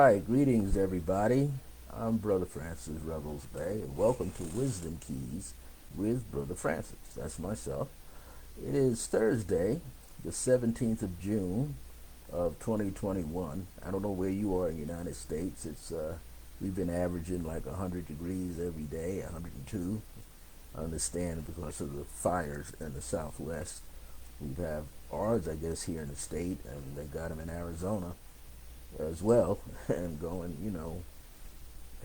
Alright, greetings everybody. I'm Brother Francis Rebels Bay, and welcome to Wisdom Keys with Brother Francis. That's myself. It is Thursday, the 17th of June of 2021. I don't know where you are in the United States. We've been averaging like 100 degrees every day, 102. I understand because of the fires in the Southwest. We have ours, I guess, here in the state, and they got them in Arizona as well, and going,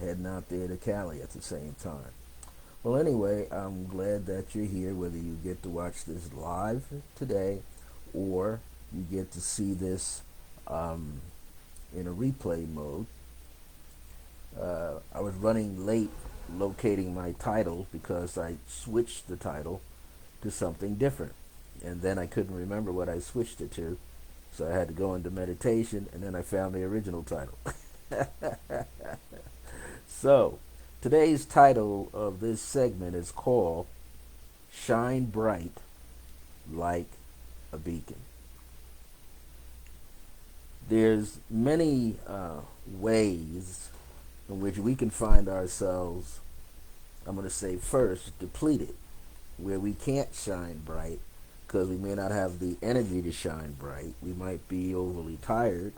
heading out there to Cali at the same time. Well, anyway, I'm glad that you're here, whether you get to watch this live today or you get to see this in a replay mode. I was running late locating my title because I switched the title to something different, and then I couldn't remember what I switched it to. So I had to go into meditation, and then I found the original title. So, today's title of this segment is called Shine Bright Like a Beacon. There's many ways in which we can find ourselves, I'm going to say first, depleted, where we can't shine bright because we may not have the energy to shine bright. We might be overly tired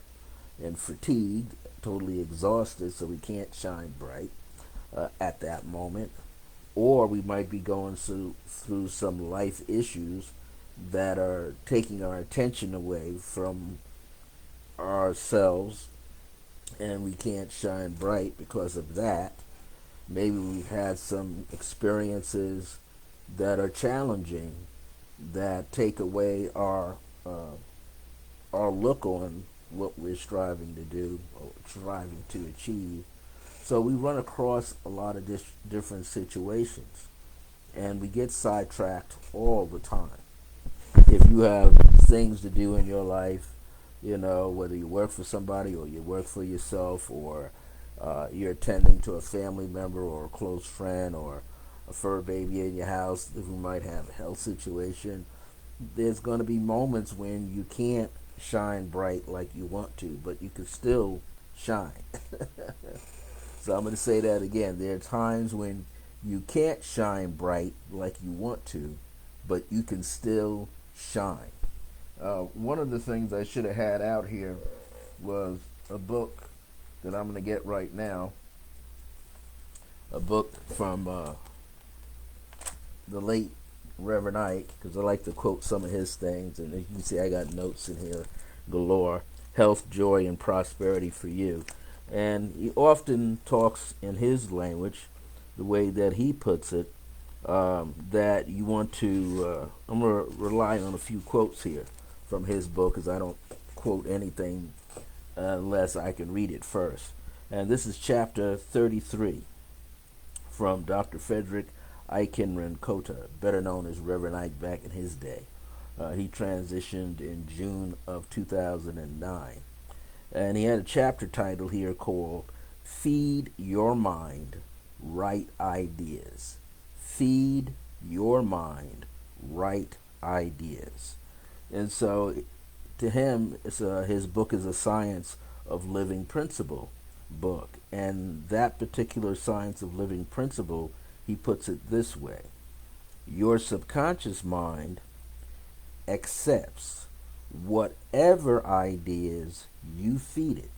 and fatigued, totally exhausted, so we can't shine bright at that moment. Or we might be going through some life issues that are taking our attention away from ourselves, and we can't shine bright because of that. Maybe we've had some experiences that are challenging, that take away our look on what we're striving to do or striving to achieve. So we run across a lot of different situations, and we get sidetracked all the time. If you have things to do in your life, whether you work for somebody or you work for yourself, or you're attending to a family member or a close friend or a fur baby in your house who might have a health situation, there's going to be moments when you can't shine bright like you want to, but you can still shine. So I'm going to say that again. There are times when you can't shine bright like you want to, but you can still shine. One of the things I should have had out here was a book that I'm going to get right now. A book from the late Reverend Ike, because I like to quote some of his things, and as you can see, I got notes in here galore. Health, joy, and prosperity for you. And he often talks in his language, the way that he puts it, that you want to. I'm going to rely on a few quotes here from his book, because I don't quote anything unless I can read it first. And this is chapter 33 from Dr. Frederick Eikenran Kota, better known as Reverend Ike back in his day. He transitioned in June of 2009. And he had a chapter title here called Feed Your Mind Right Ideas. Feed Your Mind Right Ideas. And so to him, his book is a Science of Living Principle book. And that particular Science of Living Principle, he puts it this way: your subconscious mind accepts whatever ideas you feed it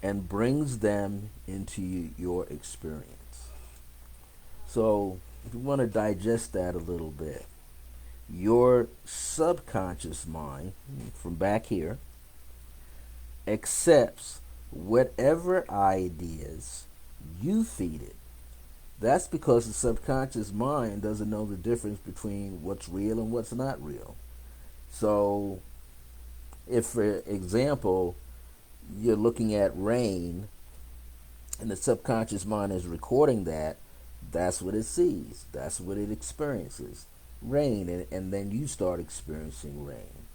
and brings them into your experience. So if you want to digest that a little bit, your subconscious mind, from back here, accepts whatever ideas you feed it. That's because the subconscious mind doesn't know the difference between what's real and what's not real. So, if, for example, you're looking at rain and the subconscious mind is recording that, that's what it sees. That's what it experiences. Rain, and then you start experiencing rain.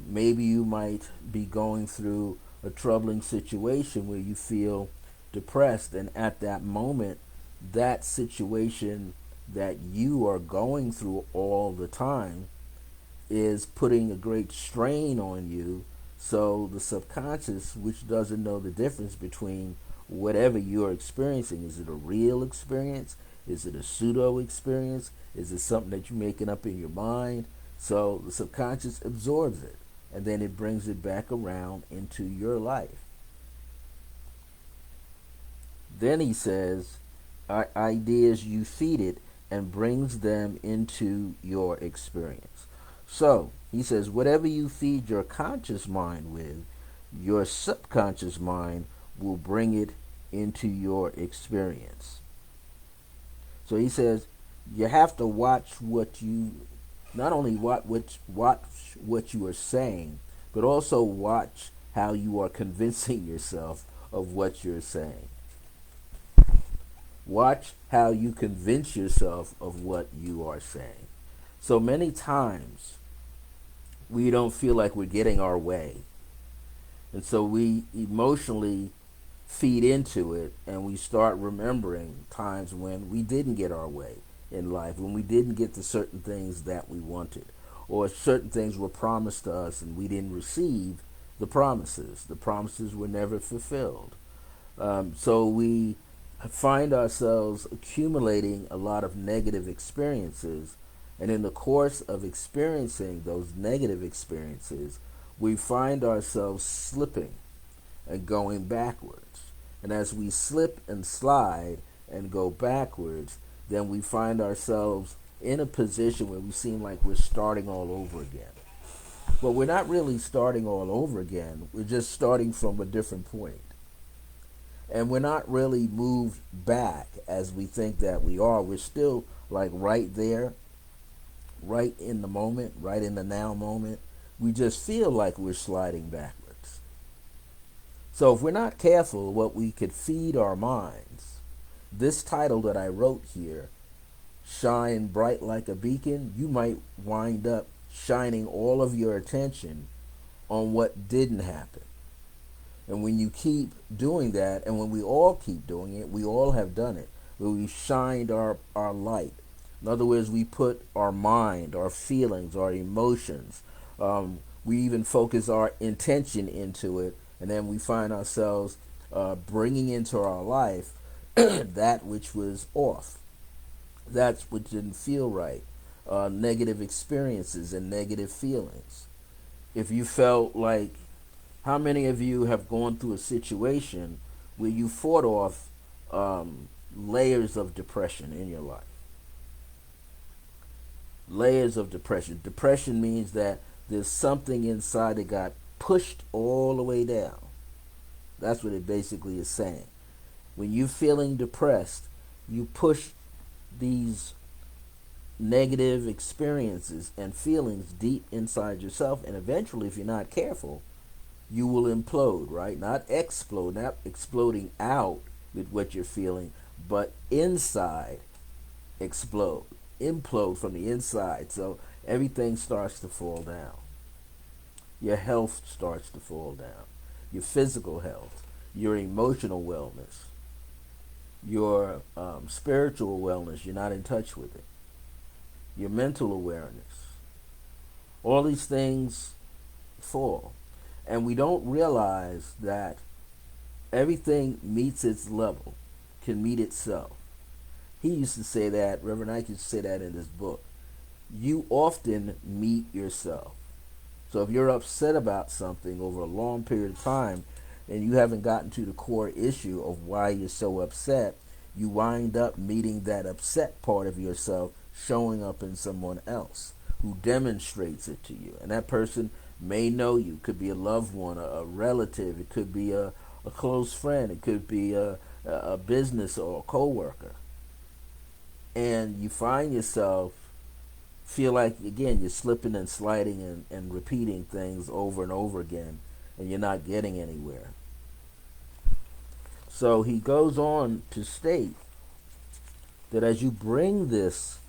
Maybe you might be going through a troubling situation where you feel depressed, and at that moment, that situation that you are going through all the time is putting a great strain on you So the subconscious, which doesn't know the difference between whatever you're experiencing, is it a real experience? Is it a pseudo experience? Is it something that you're making up in your mind? So the subconscious absorbs it, and then it brings it back around into your life. Then he says, ideas you feed it and brings them into your experience. So he says, whatever you feed your conscious mind with, your subconscious mind will bring it into your experience. So he says, you have to watch what you, not only watch what you are saying, but also watch how you are convincing yourself of what you're saying. Watch how you convince yourself of what you are saying. So many times we don't feel like we're getting our way. And so we emotionally feed into it, and we start remembering times when we didn't get our way in life, when we didn't get the certain things that we wanted, or certain things were promised to us and we didn't receive the promises. The promises were never fulfilled. So we find ourselves accumulating a lot of negative experiences, and in the course of experiencing those negative experiences, we find ourselves slipping and going backwards. And as we slip and slide and go backwards, then we find ourselves in a position where we seem like we're starting all over again. But we're not really starting all over again. We're just starting from a different point. And we're not really moved back as we think that we are. We're still like right there, right in the moment, right in the now moment. We just feel like we're sliding backwards. So if we're not careful what we could feed our minds, this title that I wrote here, Shine Bright Like a Beacon, you might wind up shining all of your attention on what didn't happen. And when you keep doing that, and when we all keep doing it, we all have done it, where we shined our light. In other words, we put our mind, our feelings, our emotions, we even focus our intention into it, and then we find ourselves bringing into our life that which was off, that which didn't feel right, negative experiences and negative feelings. If you felt like, how many of you have gone through a situation where you fought off layers of depression in your life? Layers of depression. Depression means that there's something inside that got pushed all the way down. That's what it basically is saying. When you're feeling depressed, you push these negative experiences and feelings deep inside yourself, and eventually, if you're not careful, you will implode, right? Not explode, not exploding out with what you're feeling, but inside explode, implode from the inside. So everything starts to fall down. Your health starts to fall down. Your physical health, your emotional wellness, your spiritual wellness, you're not in touch with it. Your mental awareness. All these things fall. And we don't realize that everything meets its level, can meet itself. He used to say that, Reverend Ike used to say that in his book. You often meet yourself. So if you're upset about something over a long period of time and you haven't gotten to the core issue of why you're so upset, you wind up meeting that upset part of yourself showing up in someone else who demonstrates it to you. And that person may know you. It could be a loved one, a relative. It could be a close friend. It could be a business or a coworker. And you find yourself feel like, again, you're slipping and sliding and repeating things over and over again, and you're not getting anywhere. So he goes on to state that as you bring this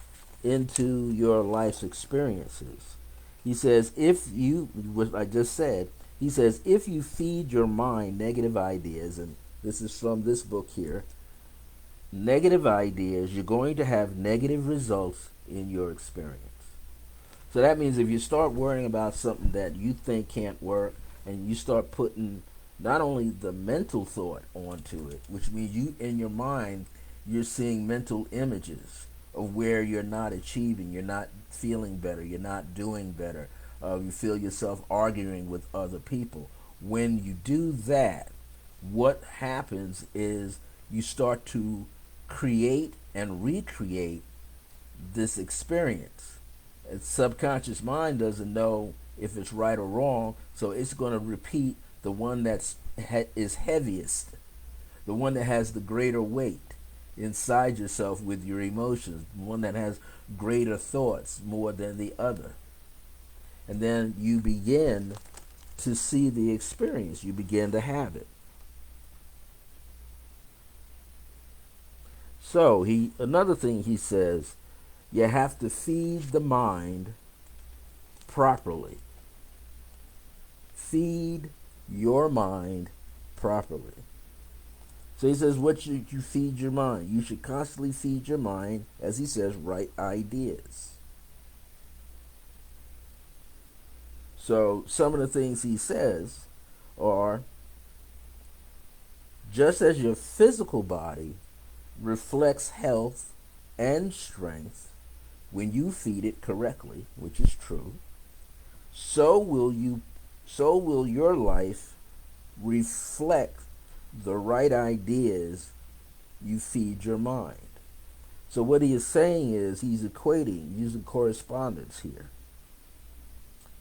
into your life's experiences, he says, what I just said, he says, if you feed your mind negative ideas, and this is from this book here, negative ideas, you're going to have negative results in your experience. So that means if you start worrying about something that you think can't work, and you start putting not only the mental thought onto it, which means you in your mind you're seeing mental images of where you're not achieving, you're not feeling better, you're not doing better, you feel yourself arguing with other people. When you do that, what happens is you start to create and recreate this experience. Its subconscious mind doesn't know if it's right or wrong, so it's going to repeat the one is heaviest, the one that has the greater weight inside yourself with your emotions, the one that has greater thoughts more than the other. And then you begin to see the experience, you begin to have it. So another thing he says, you have to feed the mind properly. Feed your mind properly. So he says, what should you feed your mind? You should constantly feed your mind, as he says, right ideas. So some of the things he says are, just as your physical body reflects health and strength when you feed it correctly, which is true, so will your life reflect the right ideas you feed your mind. So what he is saying is he's equating, using correspondence here,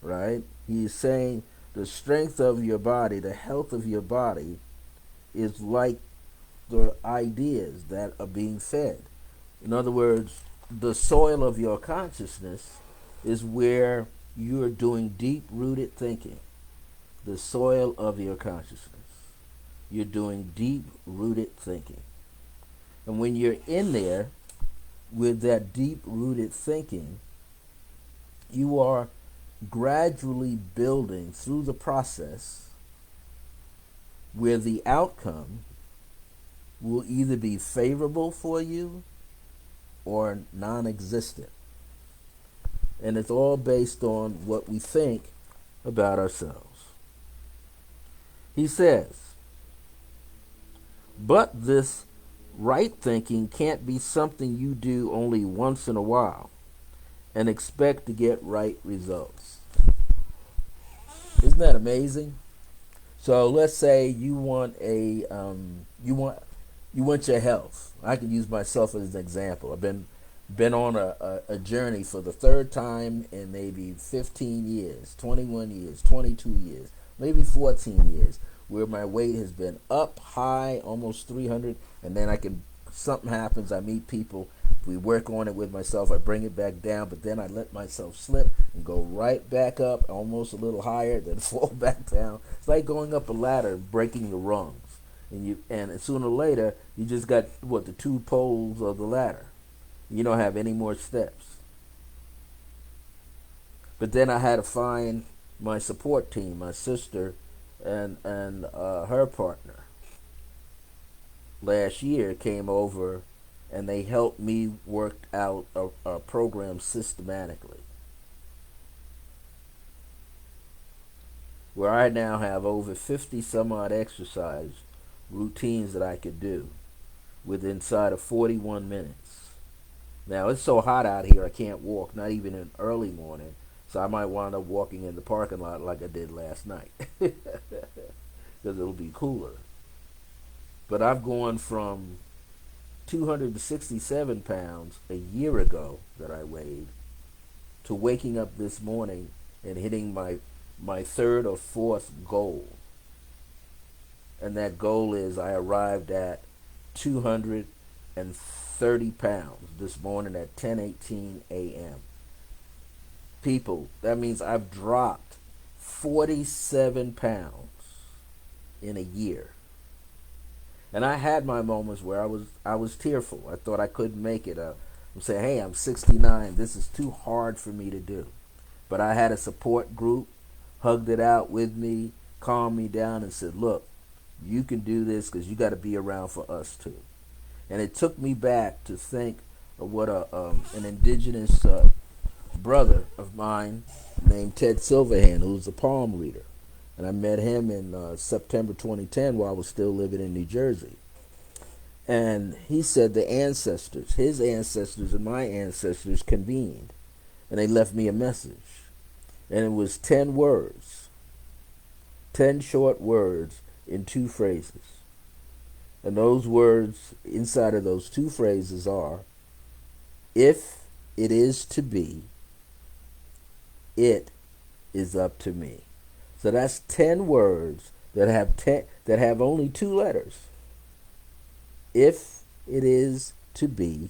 right? He is saying the strength of your body, the health of your body is like the ideas that are being fed. In other words, the soil of your consciousness is where you're doing deep-rooted thinking. The soil of your consciousness. You're doing deep-rooted thinking. And when you're in there with that deep-rooted thinking, you are gradually building through the process where the outcome will either be favorable for you or non-existent. And it's all based on what we think about ourselves. He says, but this right thinking can't be something you do only once in a while and expect to get right results. Isn't that amazing? So let's say you want you want your health. I can use myself as an example. I've been on a journey for the third time in maybe 15 years, 21 years, 22 years, maybe 14 years, where my weight has been up high, almost 300, and then something happens, I meet people, we work on it with myself, I bring it back down, but then I let myself slip and go right back up, almost a little higher, then fall back down. It's like going up a ladder, breaking the rungs. And sooner or later, you just got, the two poles of the ladder. You don't have any more steps. But then I had to find my support team, my sister and her partner. Last year came over and they helped me work out a program systematically, where I now have over 50 some odd exercise routines that I could do inside of 41 minutes. Now it's so hot out here I can't walk, not even in early morning, so I might wind up walking in the parking lot like I did last night because it'll be cooler. But I've gone from 267 pounds a year ago that I weighed to waking up this morning and hitting my third or fourth goal. And that goal is I arrived at 230 pounds this morning at 10:18 a.m. People, that means I've dropped 47 pounds in a year. And I had my moments where I was tearful. I thought I couldn't make it. I'm saying, hey, I'm 69. This is too hard for me to do. But I had a support group, hugged it out with me, calmed me down, and said, look, you can do this because you got to be around for us too. And it took me back to think of what an indigenous brother of mine named Ted Silverhand, who's a palm reader, And I met him in September 2010 while I was still living in New Jersey. And he said his ancestors and my ancestors convened, and they left me a message. And it was 10 words, 10 short words in 2 phrases. And those words inside of those 2 phrases are, if it is to be, it is up to me. So that's 10 words that have only 2 letters. If it is to be,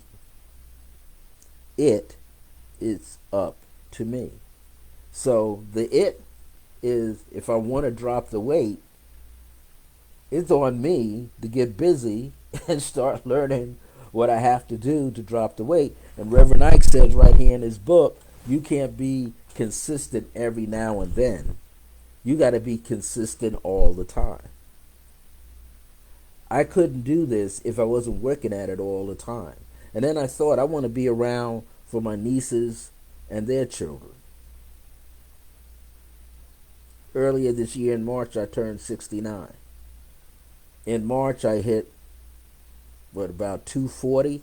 it is up to me. So the it is, if I want to drop the weight, it's on me to get busy and start learning what I have to do to drop the weight. And Reverend Ike says right here in his book, you can't be consistent every now and then. You got to be consistent all the time. I couldn't do this if I wasn't working at it all the time. And then I thought, I want to be around for my nieces and their children. Earlier this year in March, I turned 69. In March, I hit, about 240?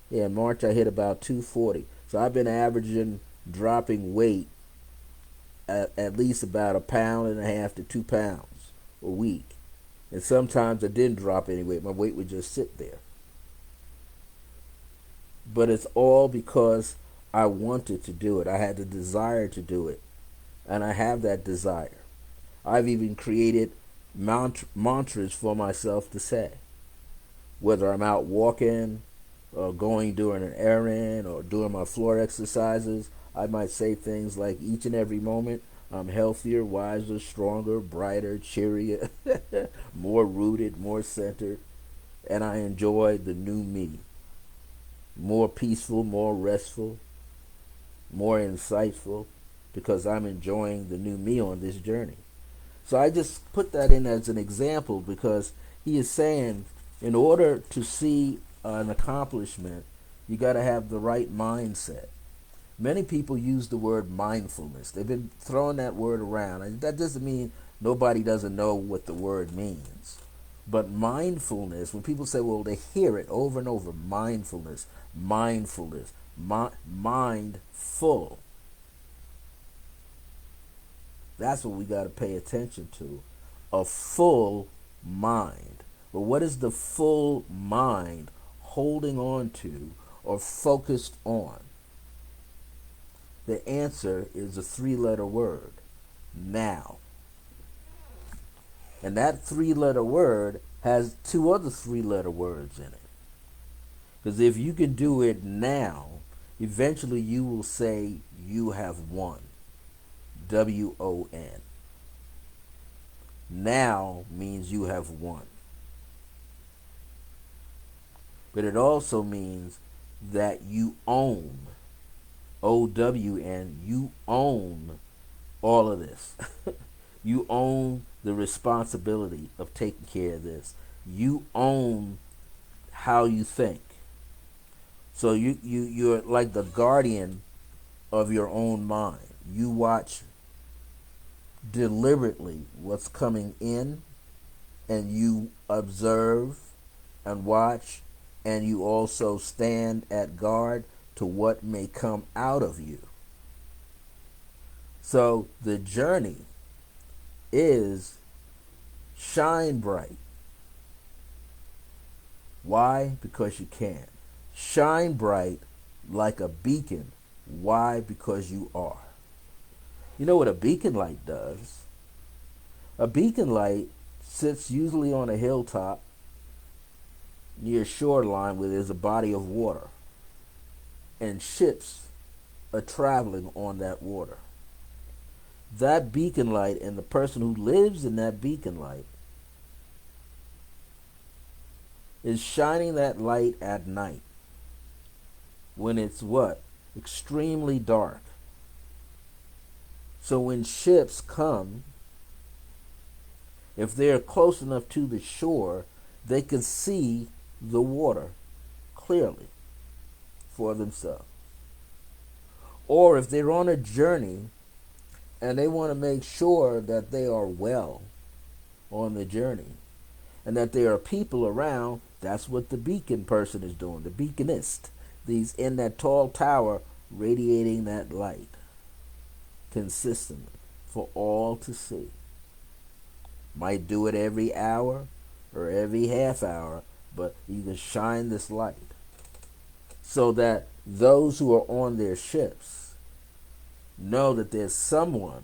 Yeah, in March, I hit about 240. So I've been averaging dropping weight at least about 1.5 pounds to 2 pounds a week. And sometimes I didn't drop any weight. My weight would just sit there. But it's all because I wanted to do it. I had the desire to do it. And I have that desire. I've even created mantras for myself to say. Whether I'm out walking, or going during an errand, or doing my floor exercises, I might say things like, each and every moment, I'm healthier, wiser, stronger, brighter, cheerier, more rooted, more centered, and I enjoy the new me. More peaceful, more restful, more insightful, because I'm enjoying the new me on this journey. So I just put that in as an example because he is saying, in order to see an accomplishment, you got to have the right mindset. Many people use the word mindfulness. They've been throwing that word around. And that doesn't mean nobody doesn't know what the word means. But mindfulness, when people say, well, they hear it over and over, mindfulness, mindful. That's what we got to pay attention to. A full mind. But what is the full mind holding on to or focused on? The answer is a 3-letter word, now. And that 3-letter word has 2 other 3-letter words in it. Because if you can do it now, eventually you will say you have won. W-O-N. Now means you have won. But it also means that you own. O-W-N, you own all of this. You own the responsibility of taking care of this. You own how you think. So you're like the guardian of your own mind. You watch deliberately what's coming in, and you observe and watch, and you also stand at guard to what may come out of you. So the journey is shine bright. Why? Because you can. Shine bright like a beacon. Why? Because you are. You know what a beacon light does? A beacon light sits usually on a hilltop near shoreline where there's a body of water, and ships are traveling on that water. That beacon light and the person who lives in that beacon light is shining that light at night when it's what? Extremely dark. So when ships come, if they're close enough to the shore, they can see the water clearly for themselves. Or if they're on a journey And they want to make sure that they are well on the journey and that there are people around. That's what the beacon person is doing, the beaconist. These in that tall tower radiating that light consistently for all to see. Might do it every hour or every half hour, but you can shine this light so that those who are on their ships know that there's someone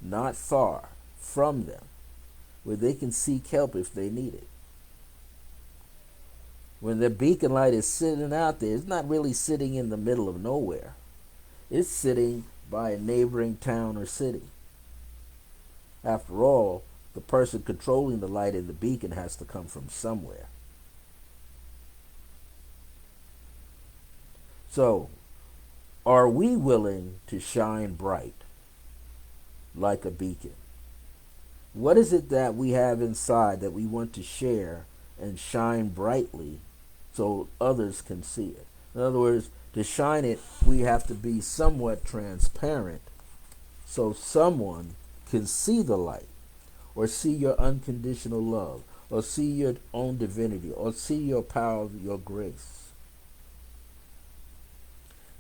not far from them where they can seek help if they need it. When the beacon light is sitting out there, it's not really sitting in the middle of nowhere. It's sitting by a neighboring town or city. After all, the person controlling the light in the beacon has to come from somewhere. So, are we willing to shine bright like a beacon? What is it that we have inside that we want to share and shine brightly so others can see it? In other words, to shine it, we have to be somewhat transparent so someone can see the light or see your unconditional love or see your own divinity or see your power, your grace.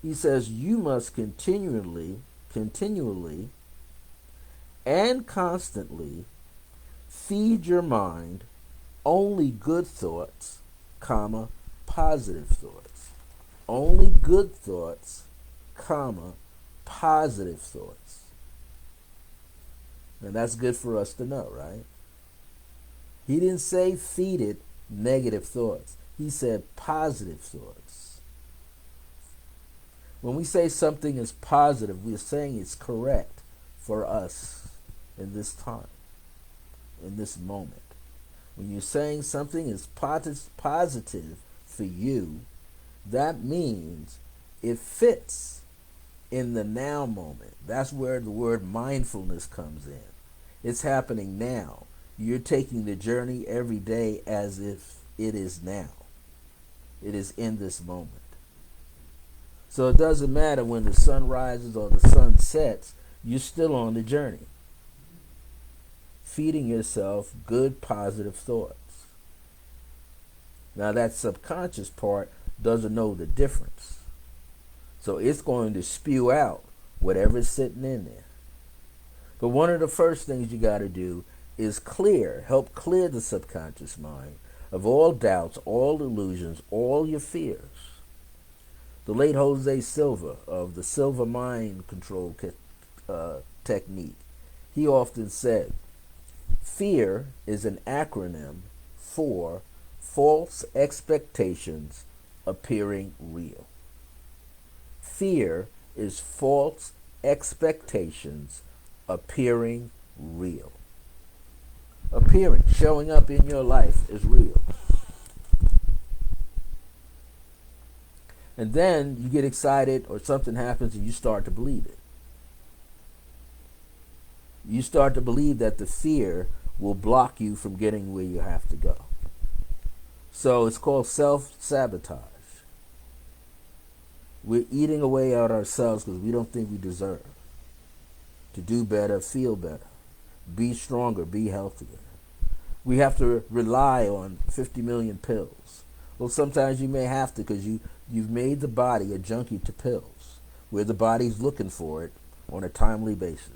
He says you must continually and constantly feed your mind only good thoughts, comma, positive thoughts. Only good thoughts, comma, positive thoughts. And that's good for us to know, right? He didn't say feed it negative thoughts. He said positive thoughts. When we say something is positive, we're saying it's correct for us in this time, in this moment. When you're saying something is positive for you, that means it fits in the now moment. That's where the word mindfulness comes in. It's happening now. You're taking the journey every day as if it is now. It is in this moment. So it doesn't matter when the sun rises or the sun sets, you're still on the journey. Feeding yourself good, positive thoughts. Now that subconscious part doesn't know the difference. So it's going to spew out whatever's sitting in there. But one of the first things you got to do is help clear the subconscious mind of all doubts, all illusions, all your fears. The late Jose Silva of the Silva Mind Control Technique, he often said, fear is an acronym for false expectations appearing real. Fear is false expectations appearing real. Appearing, showing up in your life is real. And then you get excited or something happens and you start to believe it. You start to believe that the fear will block you from getting where you have to go. So it's called self-sabotage. We're eating away at ourselves because we don't think we deserve to do better, feel better, be stronger, be healthier. We have to rely on 50 million pills. Well, sometimes you may have to because you've made the body a junkie to pills where the body's looking for it on a timely basis.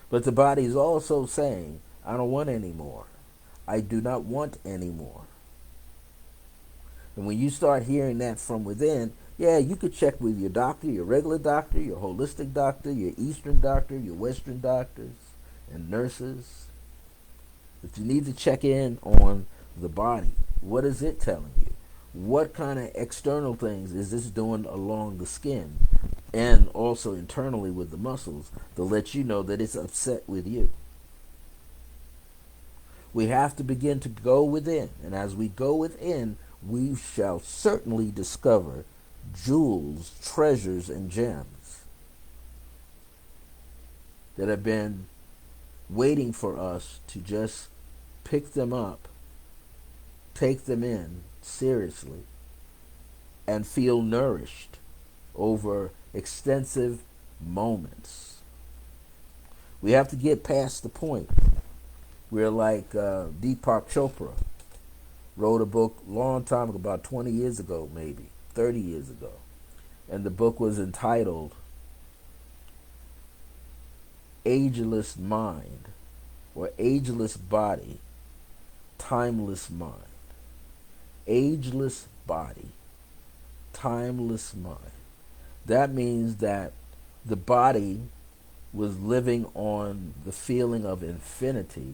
But the body is also saying, I don't want any more. I do not want any more. And when you start hearing that from within, yeah, you could check with your doctor, your regular doctor, your holistic doctor, your Eastern doctor, your Western doctors and nurses. But you need to check in on the body. What is it telling you? What kind of external things is this doing along the skin and also internally with the muscles to let you know that it's upset with you? We have to begin to go within. And as we go within, we shall certainly discover jewels, treasures, and gems that have been waiting for us to just pick them up, take them in seriously, and feel nourished over extensive moments. We have to get past the point where, like Deepak Chopra wrote a book a long time ago, about 20 years ago, maybe 30 years ago, and the book was entitled Ageless Mind, or Ageless Body, Timeless Mind. Ageless body, timeless mind. That means that the body was living on the feeling of infinity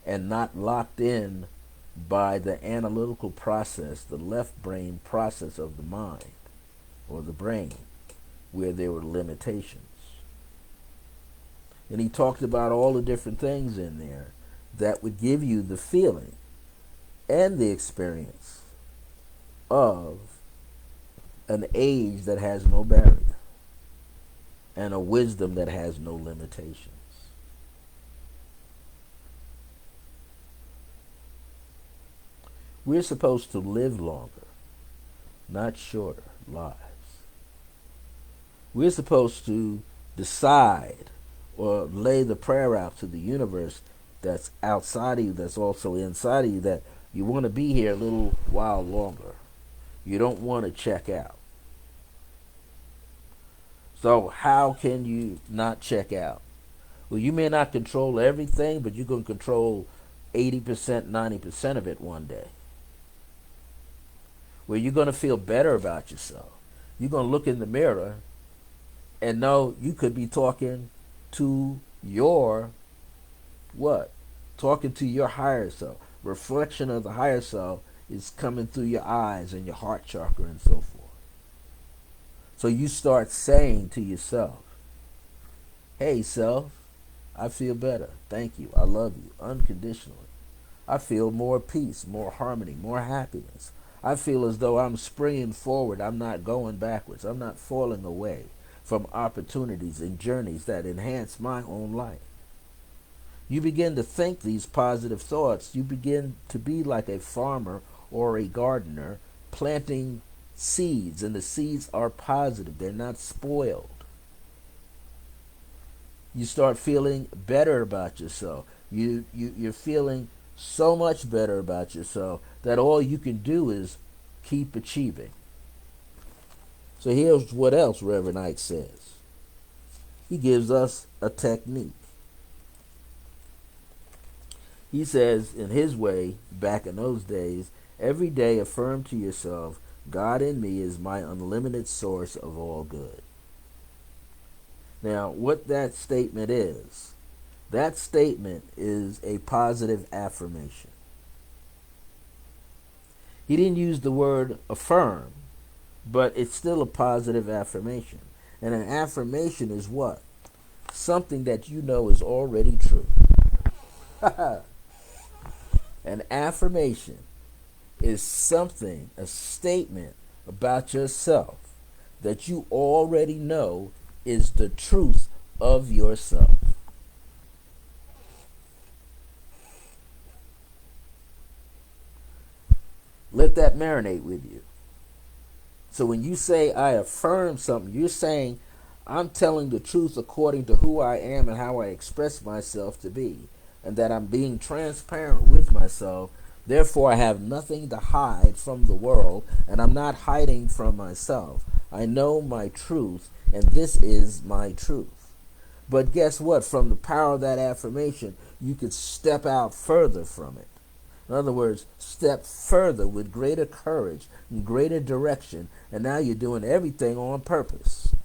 and not locked in by the analytical process, the left brain process of the mind or the brain, where there were limitations. And he talked about all the different things in there that would give you the feeling and the experience of an age that has no barrier and a wisdom that has no limitations. We're supposed to live longer, not shorter lives. We're supposed to decide or lay the prayer out to the universe that's outside of you, that's also inside of you, that you want to be here a little while longer. You don't want to check out. So how can you not check out? Well, you may not control everything, but you can control 80%, 90% of it one day. Where you're going to feel better about yourself. You're going to look in the mirror and know you could be talking to your what? Talking to your higher self. Reflection of the higher self is coming through your eyes and your heart chakra and so forth. So you start saying to yourself, hey self, I feel better. Thank you. I love you unconditionally. I feel more peace, more harmony, more happiness. I feel as though I'm springing forward. I'm not going backwards. I'm not falling away from opportunities and journeys that enhance my own life. You begin to think these positive thoughts. You begin to be like a farmer or a gardener planting seeds, and the seeds are positive. They're not spoiled. You start feeling better about yourself. You're feeling so much better about yourself that all you can do is keep achieving. So here's what else Reverend Ike says. He gives us a technique. He says, in his way, back in those days, every day affirm to yourself, God in me is my unlimited source of all good. Now, what that statement is a positive affirmation. He didn't use the word affirm, but it's still a positive affirmation. And an affirmation is what? Something that you know is already true. An affirmation is something, a statement about yourself that you already know is the truth of yourself. Let that marinate with you. So when you say I affirm something, you're saying I'm telling the truth according to who I am and how I express myself to be, and that I'm being transparent with myself. Therefore, I have nothing to hide from the world, and I'm not hiding from myself. I know my truth, and this is my truth. But guess what? From the power of that affirmation, you could step out further from it. In other words, step further with greater courage and greater direction, and now you're doing everything on purpose.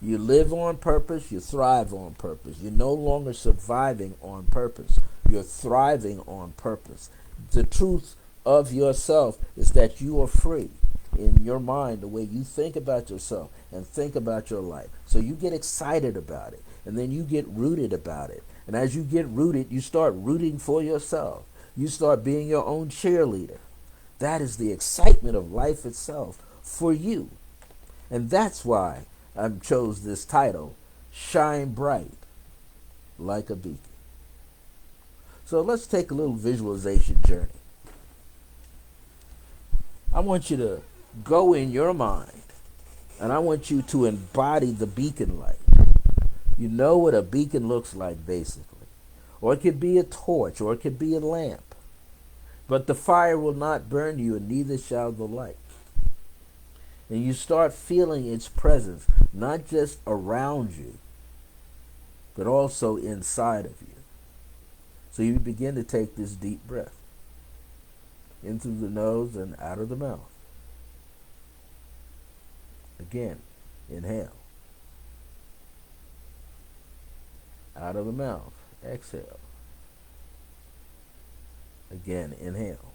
You live on purpose, you thrive on purpose. You're no longer surviving on purpose. You're thriving on purpose. The truth of yourself is that you are free in your mind, the way you think about yourself and think about your life. So you get excited about it, and then you get rooted about it. And as you get rooted, you start rooting for yourself. You start being your own cheerleader. That is the excitement of life itself for you. And that's why I chose this title, Shine Bright Like a Beacon. So let's take a little visualization journey. I want you to go in your mind And I want you to embody the beacon light. You know what a beacon looks like, basically. Or it could be a torch, or it could be a lamp. But the fire will not burn you, and neither shall the light. And you start feeling its presence, not just around you, but also inside of you. So you begin to take this deep breath in through the nose and out of the mouth. Again, inhale. Out of the mouth, exhale. Again, inhale.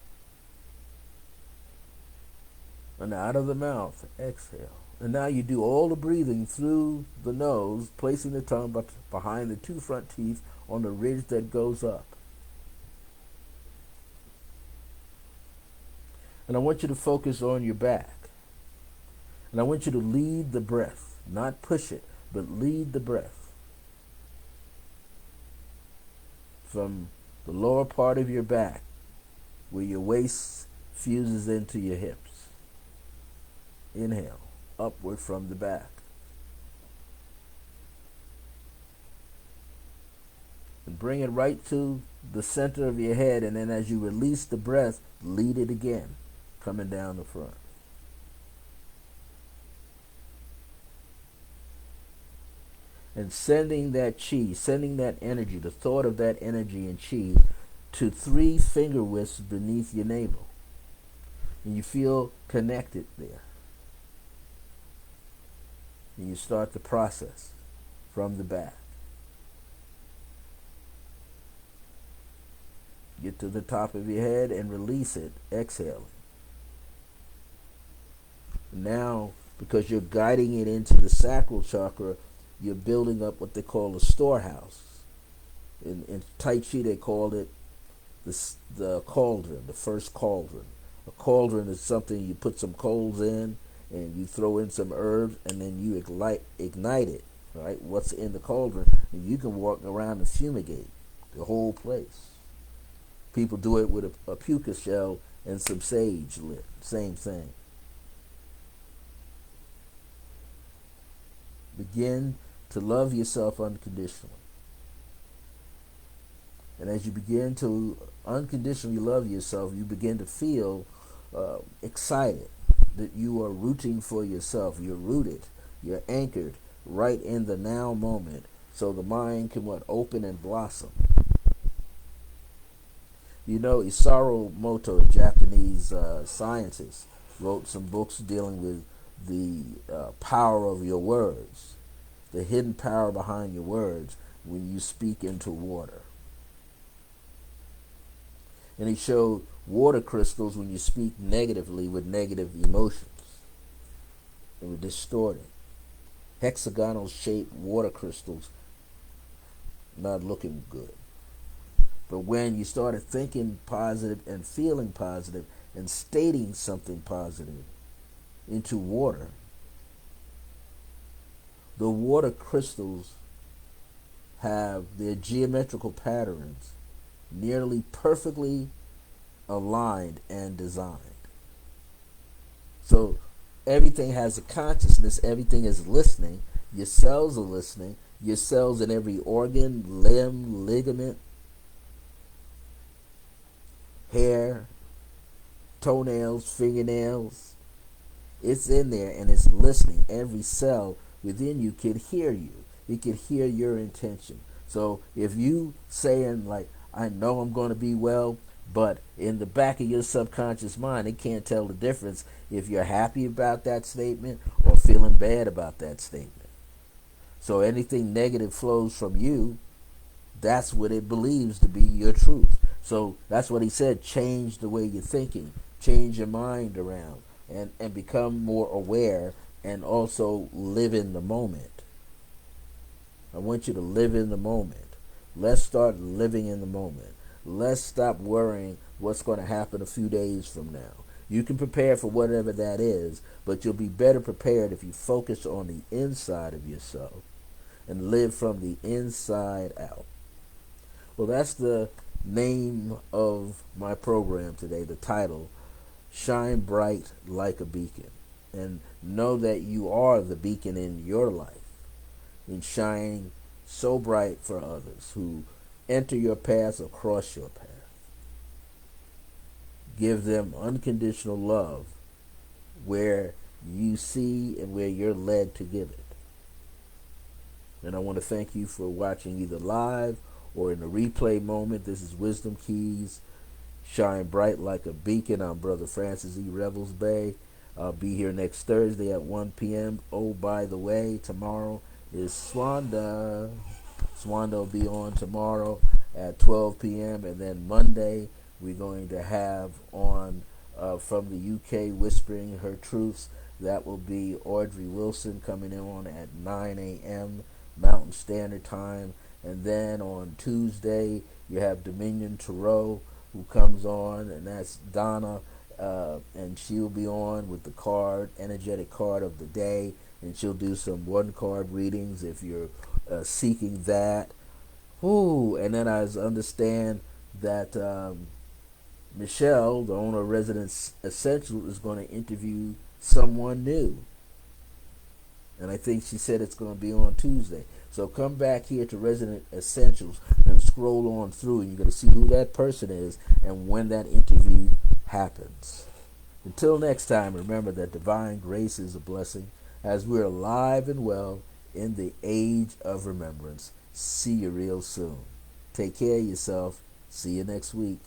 And out of the mouth, exhale. And now you do all the breathing through the nose, placing the tongue behind the two front teeth on the ridge that goes up. And I want you to focus on your back. And I want you to lead the breath, not push it, but lead the breath from the lower part of your back, where your waist fuses into your hips. Inhale, upward from the back. And bring it right to the center of your head, and then as you release the breath, lead it again, coming down the front. And sending that chi, sending that energy, the thought of that energy and chi, to 3 finger widths beneath your navel. And you feel connected there. And you start the process from the back. Get to the top of your head and release it, exhaling. Now, because you're guiding it into the sacral chakra, you're building up what they call a storehouse. In Tai Chi, they called it the cauldron, the first cauldron. A cauldron is something you put some coals in, and you throw in some herbs, and then you ignite it, right? What's in the cauldron, and you can walk around and fumigate the whole place. People do it with a puka shell and some sage lit. Same thing. Begin to love yourself unconditionally. And as you begin to unconditionally love yourself, you begin to feel excited that you are rooting for yourself. You're rooted. You're anchored right in the now moment, so the mind can open and blossom. You know, Isaru Moto, a Japanese scientist, wrote some books dealing with the power of your words, the hidden power behind your words when you speak into water. And he showed water crystals when you speak negatively with negative emotions. They were distorted. Hexagonal shaped water crystals, not looking good. But when you started thinking positive and feeling positive and stating something positive into water, the water crystals have their geometrical patterns nearly perfectly aligned and designed. So everything has a consciousness, everything is listening, your cells are listening, your cells in every organ, limb, ligament, hair, toenails, fingernails, it's in there and it's listening. Every cell within you can hear you. It can hear your intention. So if you saying like, I know I'm going to be well, but in the back of your subconscious mind, it can't tell the difference if you're happy about that statement or feeling bad about that statement. So anything negative flows from you, that's what it believes to be your truth. So that's what he said, change the way you're thinking, change your mind around, and become more aware, and also live in the moment. I want you to live in the moment. Let's start living in the moment. Let's stop worrying what's going to happen a few days from now. You can prepare for whatever that is, but you'll be better prepared if you focus on the inside of yourself and live from the inside out. Well, that's the name of my program today, the title, Shine Bright Like a Beacon. and know that you are the beacon in your life and shining so bright for others who enter your path or cross your path. Give them unconditional love where you see and where you're led to give it. And I want to thank you for watching either live or in the replay moment. This is Wisdom Keys. Shine bright like a beacon. I'm Brother Francis E. Revels Bay. I'll be here next Thursday at 1 p.m. Oh, by the way, tomorrow is Swanda. Swanda will be on tomorrow at 12 p.m. And then Monday, we're going to have on from the UK Whispering Her Truths. That will be Audrey Wilson coming in on at 9 a.m. Mountain Standard Time. And then on Tuesday, you have Dominion Tarot who comes on, and that's Donna, and she'll be on with the energetic card of the day, and she'll do some one-card readings if you're seeking that. Ooh, and then I understand that Michelle, the owner of Residence Essential, is going to interview someone new. And I think she said it's going to be on Tuesday. So come back here to Resident Essentials and scroll on through, and you're going to see who that person is and when that interview happens. Until next time, remember that divine grace is a blessing as we're alive and well in the age of remembrance. See you real soon. Take care of yourself. See you next week.